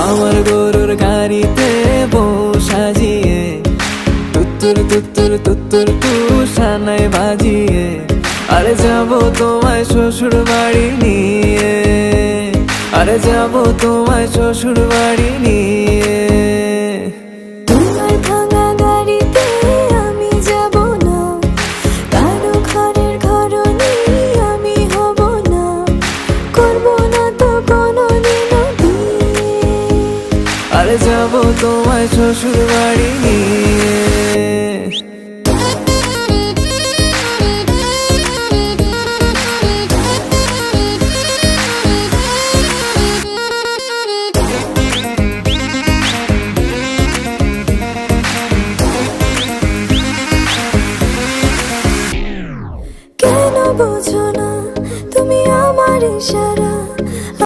আমার গরুর গাড়িতে বউ সাজিয়ে তুত্তুর তুত্তুর তুত্তুর তুষানায় বাজিয়ে আরে যাবো তোমায় শ্বশুর বাড়ি নিয়ে, আরে যাবো তোমায় শ্বশুর বাড়ি নিয়ে। তোমার ভাঙা গাড়িতে আমি যাব না, কারো ঘরের ঘরনি আমি হব না, করব না তো কোনোদিনও বিয়ে। আরে যাবো তোমায় শ্বশুর বাড়ি নিয়ে।